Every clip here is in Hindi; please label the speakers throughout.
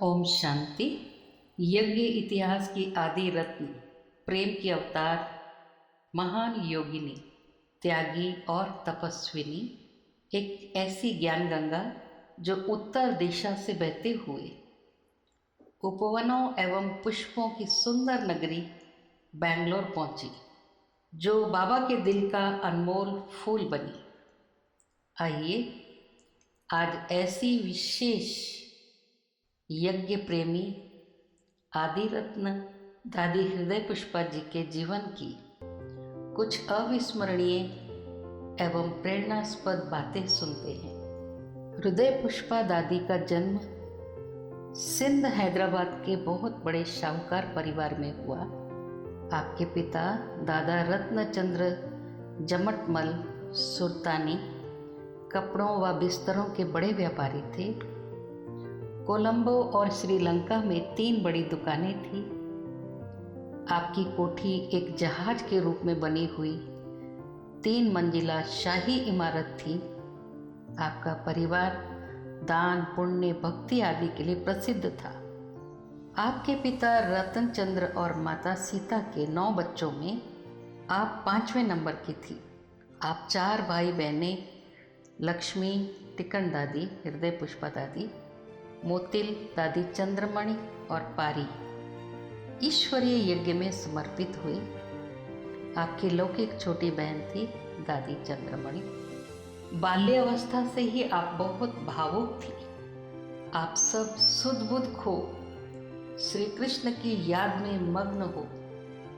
Speaker 1: ओम शांति। यज्ञ इतिहास की आदि रत्न, प्रेम की अवतार, महान योगिनी, त्यागी और तपस्विनी, एक ऐसी ज्ञान गंगा जो उत्तर दिशा से बहते हुए उपवनों एवं पुष्पों की सुंदर नगरी बेंगलोर पहुंची, जो बाबा के दिल का अनमोल फूल बनी। आइए आज ऐसी विशेष यज्ञ प्रेमी आदि रत्न दादी हृदय पुष्पा जी के जीवन की कुछ अविस्मरणीय एवं प्रेरणास्पद बातें सुनते हैं। हृदय पुष्पा दादी का जन्म सिंध हैदराबाद के बहुत बड़े शाहूकार परिवार में हुआ। आपके पिता दादा रत्नचंद्र जमटमल सुल्तानी कपड़ों व बिस्तरों के बड़े व्यापारी थे। कोलंबो और श्रीलंका में 3 बड़ी दुकानें थीं। आपकी कोठी एक जहाज के रूप में बनी हुई 3 मंजिला शाही इमारत थी। आपका परिवार दान, पुण्य, भक्ति आदि के लिए प्रसिद्ध था। आपके पिता रतनचंद्र और माता सीता के 9 बच्चों में आप 5वें नंबर की थी। आप 4 भाई बहनें, लक्ष्मी टिकन दादी, हृदय पुष्पा दादी, मोतिल दादी चंद्रमणि और पारी ईश्वरीय यज्ञ में समर्पित हुई। आपकी लौकिक छोटी बहन थी दादी चंद्रमणि। बाल्यावस्था से ही आप बहुत भावुक थी। आप सब सुध बुध खो श्री कृष्ण की याद में मग्न हो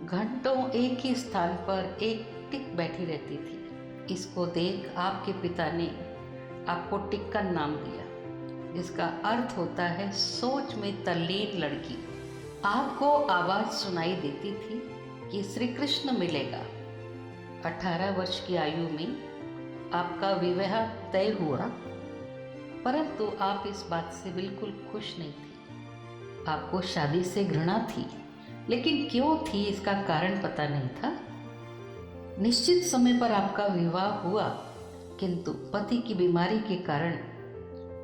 Speaker 1: घंटों एक ही स्थान पर एक टिक बैठी रहती थी। इसको देख आपके पिता ने आपको टिक्कन नाम दिया, जिसका अर्थ होता है सोच में तल्लीन लड़की। आपको आवाज़ सुनाई देती थी कि श्री कृष्ण मिलेगा। 18 वर्ष की आयु में आपका विवाह तय हुआ, परंतु आप इस बात से बिल्कुल खुश नहीं थी। आपको शादी से घृणा थी, लेकिन क्यों थी इसका कारण पता नहीं था। निश्चित समय पर आपका विवाह हुआ, किंतु पति की बीमारी के कारण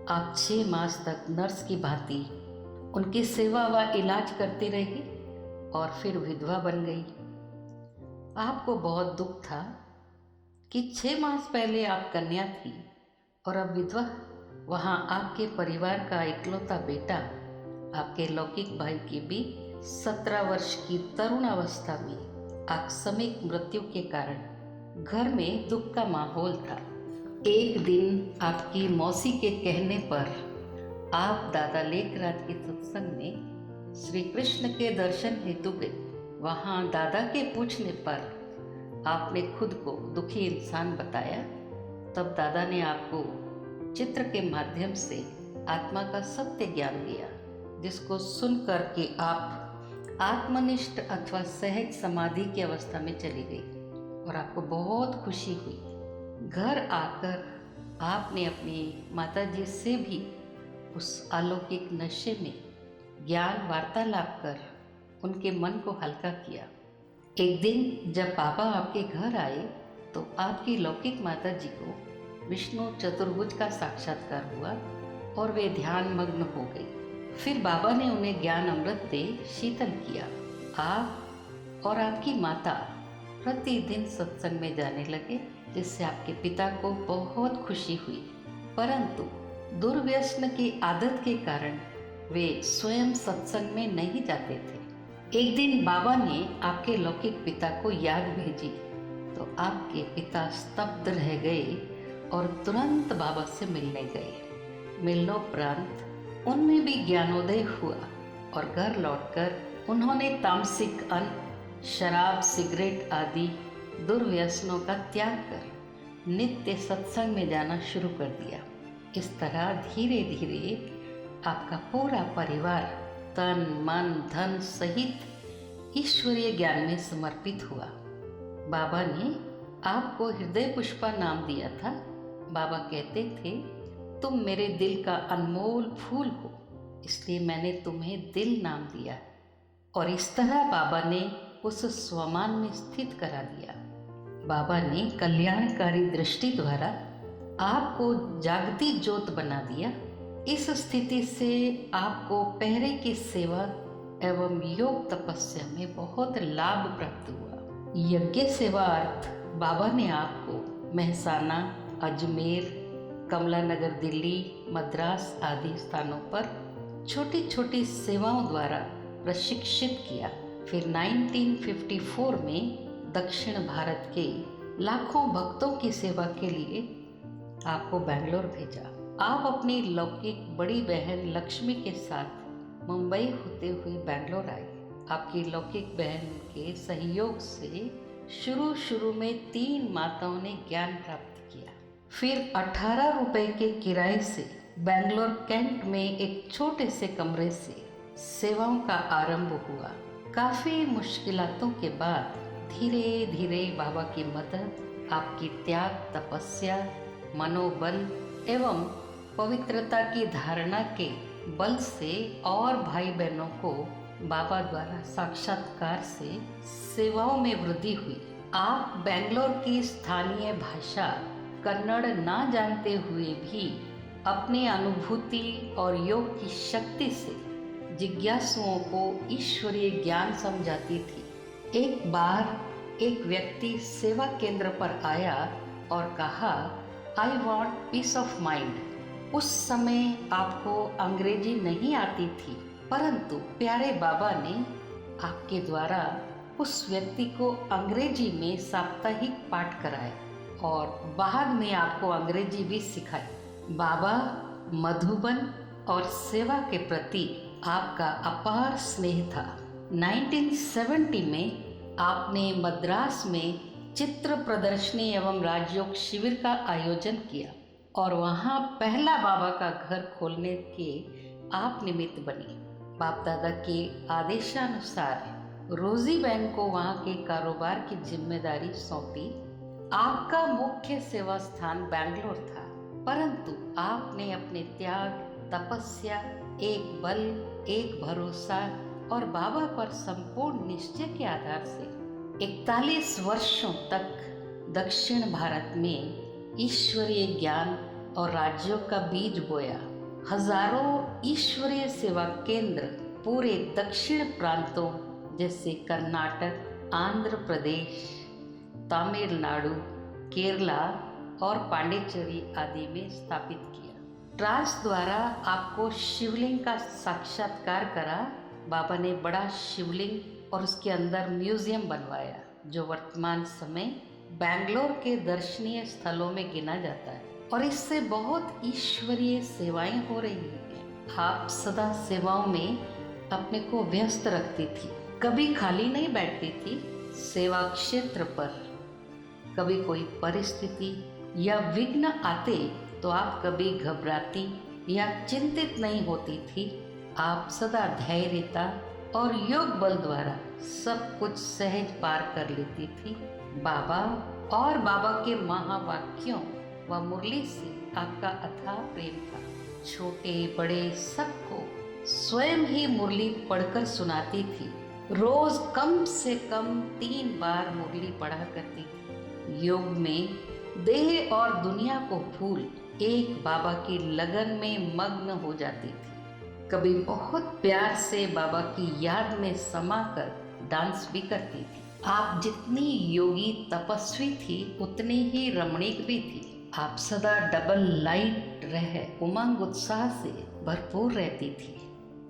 Speaker 1: आप 6 मास तक नर्स की भांति उनकी सेवा व इलाज करती रही और फिर विधवा बन गई। आपको बहुत दुख था कि 6 मास पहले आप कन्या थी और अब विधवा। वहाँ आपके परिवार का इकलौता बेटा, आपके लौकिक भाई की भी 17 वर्ष की तरुण अवस्था में आकस्मिक मृत्यु के कारण घर में दुख का माहौल था। एक दिन आपकी मौसी के कहने पर आप दादा लेखराज के सत्संग में श्री कृष्ण के दर्शन हेतु गए। वहाँ दादा के पूछने पर आपने खुद को दुखी इंसान बताया। तब दादा ने आपको चित्र के माध्यम से आत्मा का सत्य ज्ञान दिया, जिसको सुन कर के आप आत्मनिष्ठ अथवा सहज समाधि की अवस्था में चली गई और आपको बहुत खुशी हुई। घर आकर आपने अपनी माताजी से भी उस अलौकिक नशे में ज्ञान वार्तालाप कर उनके मन को हल्का किया। एक दिन जब पापा आपके घर आए तो आपकी लौकिक माताजी को विष्णु चतुर्भुज का साक्षात्कार हुआ और वे ध्यान मग्न हो गई। फिर बाबा ने उन्हें ज्ञान अमृत दे शीतल किया। आप और आपकी माता प्रतिदिन सत्संग में जाने लगे, जिससे आपके पिता को बहुत खुशी हुई। परंतु दुर्व्यसन की आदत के कारण वे स्वयं सत्संग में नहीं जाते थे। एक दिन बाबा ने आपके लौकिक पिता को याद भेजी तो आपके पिता स्तब्ध रह गए और तुरंत बाबा से मिलने गए। मिलनोपरांत उनमें भी ज्ञानोदय हुआ और घर लौटकर उन्होंने तामसिक अन्न, शराब, सिगरेट आदि दुर्व्यसनों का त्याग कर नित्य सत्संग में जाना शुरू कर दिया। इस तरह धीरे धीरे आपका पूरा परिवार तन, मन, धन सहित ईश्वरीय ज्ञान में समर्पित हुआ। बाबा ने आपको हृदय पुष्पा नाम दिया था। बाबा कहते थे, तुम मेरे दिल का अनमोल फूल हो, इसलिए मैंने तुम्हें दिल नाम दिया। और इस तरह बाबा ने उस स्वमान में स्थित करा दिया। बाबा ने कल्याणकारी दृष्टि द्वारा आपको जागती ज्योत बना दिया। इस स्थिति से आपको पहरे की सेवा एवं योग तपस्या में बहुत लाभ प्राप्त हुआ। यज्ञ सेवा अर्थ बाबा ने आपको मेहसाना, अजमेर, कमला नगर दिल्ली, मद्रास आदि स्थानों पर छोटी छोटी सेवाओं द्वारा प्रशिक्षित किया। फिर 1954 में दक्षिण भारत के लाखों भक्तों की सेवा के लिए आपको बेंगलोर भेजा। आप अपनी लौकिक बड़ी बहन लक्ष्मी के साथ मुंबई होते हुए बेंगलोर आए। आपकी लौकिक बहन के सहयोग से शुरू में 3 माताओं ने ज्ञान प्राप्त किया। फिर 18 रुपए के किराए से बेंगलोर कैंट में एक छोटे से कमरे से सेवाओं का आरंभ हुआ। काफ़ी मुश्किलातों के बाद धीरे धीरे बाबा की मदद, आपकी त्याग, तपस्या, मनोबल एवं पवित्रता की धारणा के बल से और भाई बहनों को बाबा द्वारा साक्षात्कार से सेवाओं में वृद्धि हुई। आप बेंगलोर की स्थानीय भाषा कन्नड़ ना जानते हुए भी अपनी अनुभूति और योग की शक्ति से जिज्ञासुओं को ईश्वरीय ज्ञान समझाती थी। एक बार एक व्यक्ति सेवा केंद्र पर आया और कहा, I want piece of mind. उस समय आपको अंग्रेजी नहीं आती थी, परंतु प्यारे बाबा ने आपके द्वारा उस व्यक्ति को अंग्रेजी में साप्ताहिक पाठ कराया और बाद में आपको अंग्रेजी भी सिखाई। बाबा मधुबन और सेवा के प्रति आपका अपार स्नेह था। 1970 में आपने मद्रास में चित्र प्रदर्शनी एवं राजयोग शिविर का आयोजन किया और वहाँ पहला बाबा का घर खोलने के आप निमित्त बने। बाप दादा के आदेशानुसार रोजी बहन को वहाँ के कारोबार की जिम्मेदारी सौंपी। आपका मुख्य सेवा स्थान बेंगलोर था, परंतु आपने अपने त्याग, तपस्या, एक बल, एक भरोसा और बाबा पर संपूर्ण निश्चय के आधार से 41 वर्षों तक दक्षिण भारत में ईश्वरीय ज्ञान और राज्यों का बीज बोया। हजारों ईश्वरीय सेवा केंद्र पूरे दक्षिण प्रांतों जैसे कर्नाटक, आंध्र प्रदेश, तमिलनाडु, केरला और पांडिचेरी आदि में स्थापित किया। ट्रांस द्वारा आपको शिवलिंग का साक्षात्कार करा। बाबा ने बड़ा शिवलिंग और उसके अंदर म्यूजियम बनवाया, जो वर्तमान समय बेंगलोर के दर्शनीय स्थलों में गिना जाता है और इससे बहुत ईश्वरीय सेवाएं हो रही हैं। आप सदा सेवाओं में अपने को व्यस्त रखती थी, कभी खाली नहीं बैठती थी। सेवा क्षेत्र पर कभी कोई परिस्थिति या विघ्न आते तो आप कभी घबराती या चिंतित नहीं होती थी। आप सदा धैर्यता और योग बल द्वारा सब कुछ सहज पार कर लेती थी। बाबा और बाबा के महावाक्यों व मुरली से आपका अथाह प्रेम था। छोटे बड़े सबको स्वयं ही मुरली पढ़कर सुनाती थी। रोज कम से कम 3 बार मुरली पढ़ा करती थी। योग में देह और दुनिया को भूल एक बाबा की लगन में मग्न हो जाती थी। कभी बहुत प्यार से बाबा की याद में समाकर डांस भी करती थी। आप जितनी योगी तपस्वी थी उतनी ही रमणीक भी थी। आप सदा डबल लाइट रह उमंग उत्साह से भरपूर रहती थी।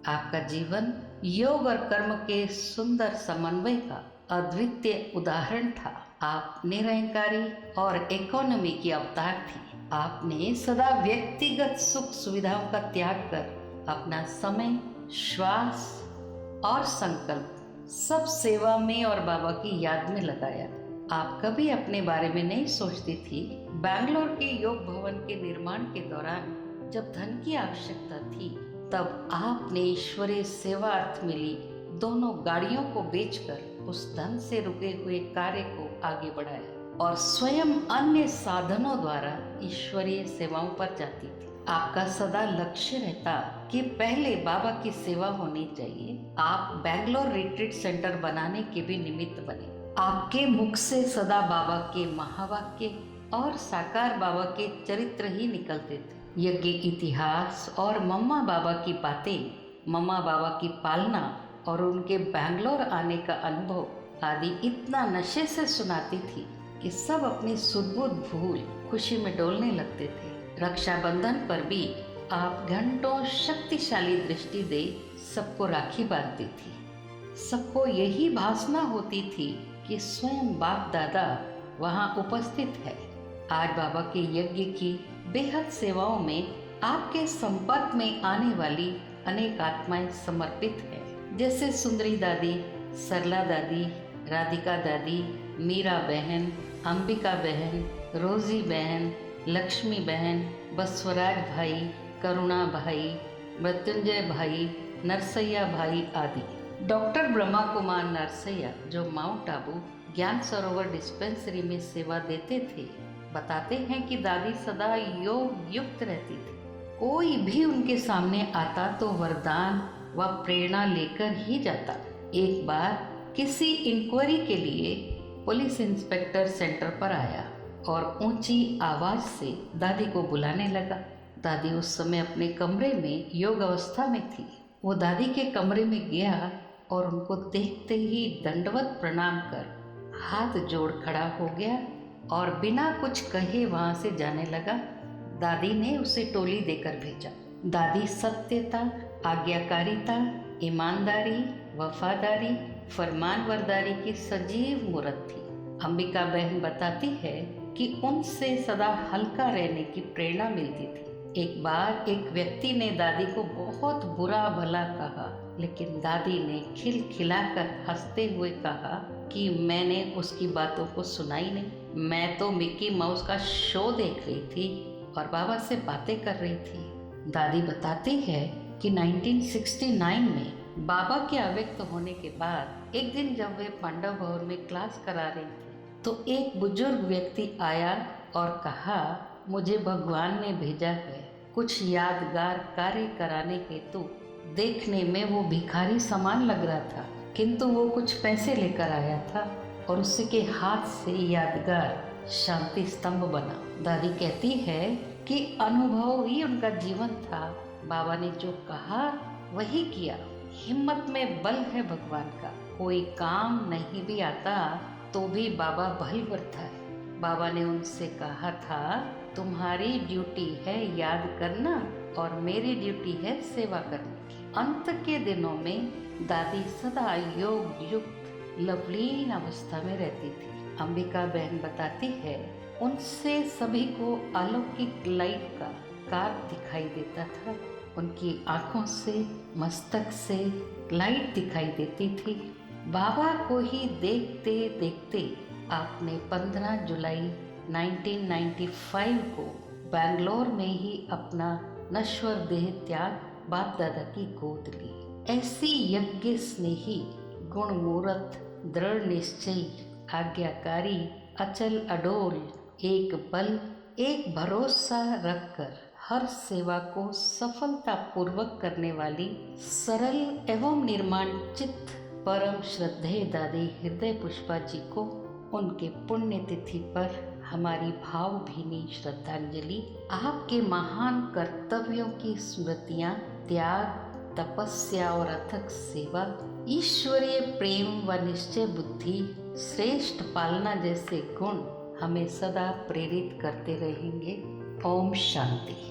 Speaker 1: आपका जीवन योग और कर्म के सुंदर समन्वय का अद्वितीय उदाहरण था। आप निरहंकारी और इकोनॉमी की अवतार थी। आपने सदा व्यक्तिगत सुख सुविधाओं का त्याग कर अपना समय, श्वास और संकल्प सब सेवा में और बाबा की याद में लगाया। आप कभी अपने बारे में नहीं सोचती थी। बैंगलोर के योग भवन के निर्माण के दौरान जब धन की आवश्यकता थी, तब आपने ईश्वरीय सेवा अर्थ मिली दोनों गाड़ियों को बेचकर उस धन से रुके हुए कार्य को आगे बढ़ाया और स्वयं अन्य साधनों द्वारा ईश्वरीय सेवाओं पर जाती थी। आपका सदा लक्ष्य रहता कि पहले बाबा की सेवा होनी चाहिए। आप बेंगलोर रिट्रीट सेंटर बनाने के भी निमित्त बने। आपके मुख से सदा बाबा के महावाक्य और साकार बाबा के चरित्र ही निकलते थे। यज्ञ इतिहास और मम्मा बाबा की बातें, मम्मा बाबा की पालना और उनके बैंगलोर आने का अनुभव आदि इतना नशे से सुनाती थी कि सब अपनी सुध-बुध भूल खुशी में डोलने लगते थे। रक्षाबंधन पर भी आप घंटों शक्तिशाली दृष्टि दे सबको राखी बांधती थी। सबको यही भासना होती थी कि स्वयं बाप दादा वहाँ उपस्थित है। आज बाबा के यज्ञ की बेहद सेवाओं में आपके संपर्क में आने वाली अनेक आत्माएं समर्पित हैं, जैसे सुंदरी दादी, सरला दादी, राधिका दादी, मीरा बहन, अंबिका बहन, रोजी बहन, लक्ष्मी बहन, बसवराज भाई, करुणा भाई, मृत्युंजय भाई, नरसैया भाई आदि। डॉक्टर ब्रह्मा कुमार नरसैया जो माउंट आबू ज्ञान सरोवर डिस्पेंसरी में सेवा देते थे, बताते हैं कि दादी सदा योग युक्त रहती थी। कोई भी उनके सामने आता तो वरदान व प्रेरणा लेकर ही जाता। एक बार किसी इंक्वायरी के लिए पुलिस इंस्पेक्टर सेंटर पर आया और ऊंची आवाज से दादी को बुलाने लगा। दादी उस समय अपने कमरे में योग अवस्था में थी। वो दादी के कमरे में गया और उनको देखते ही दंडवत प्रणाम कर हाथ जोड़ खड़ा हो गया और बिना कुछ कहे वहाँ से जाने लगा। दादी ने उसे टोली देकर भेजा। दादी सत्यता, आज्ञाकारिता, ईमानदारी, वफादारी, फरमानबरदारी की सजीव मूर्त थी। अंबिका बहन बताती है कि उनसे सदा हल्का रहने की प्रेरणा मिलती थी। एक बार एक व्यक्ति ने दादी को बहुत बुरा भला कहा, लेकिन दादी ने खिलखिलाकर हंसते हुए कहा कि मैंने उसकी बातों को सुना ही नहीं, मैं तो मिकी माउस का शो देख रही थी और बाबा से बातें कर रही थी। दादी बताती है कि 1969 में बाबा के अव्यक्त होने के बाद एक दिन जब वे पांडव भवन में क्लास करा रही थी तो एक बुजुर्ग व्यक्ति आया और कहा, मुझे भगवान ने भेजा है कुछ यादगार कार्य कराने हेतु। देखने में वो भिखारी समान लग रहा था, किंतु वो कुछ पैसे लेकर आया था और उसके हाथ से यादगार शांति स्तंभ बना। दादी कहती है कि अनुभव ही उनका जीवन था। बाबा ने जो कहा वही किया। हिम्मत में बल है भगवान का। कोई काम नहीं भी आता तो भी बाबा बलवर था। बाबा ने उनसे कहा था, तुम्हारी ड्यूटी है याद करना और मेरी ड्यूटी है सेवा करने की। अंत के दिनों में दादी सदा योग युक्त लवलीन अवस्था में रहती थी। अंबिका बहन बताती है, उनसे सभी को अलौकिक लाइट का कार दिखाई देता था। उनकी आंखों से, मस्तक से लाइट दिखाई देती थी। बाबा को ही देखते देखते आपने 15 जुलाई 1995 को बैंगलोर में ही अपना नश्वर देह त्याग बाप दादा की गोद ली। ऐसी यज्ञ स्नेही, गुणमूर्त, दृढ़ निश्चयी, आज्ञाकारी, अचल अडोल, एक बल, एक भरोसा रखकर हर सेवा को सफलतापूर्वक करने वाली सरल एवं निर्माण चित्त परम श्रद्धेय दादी हृदय पुष्पा जी को उनके पुण्यतिथि पर हमारी भावभीनी श्रद्धांजलि। आपके महान कर्तव्यों की स्मृतियाँ, त्याग, तपस्या और अथक सेवा, ईश्वरीय प्रेम व निश्चय बुद्धि, श्रेष्ठ पालना जैसे गुण हमें सदा प्रेरित करते रहेंगे। ओम शांति।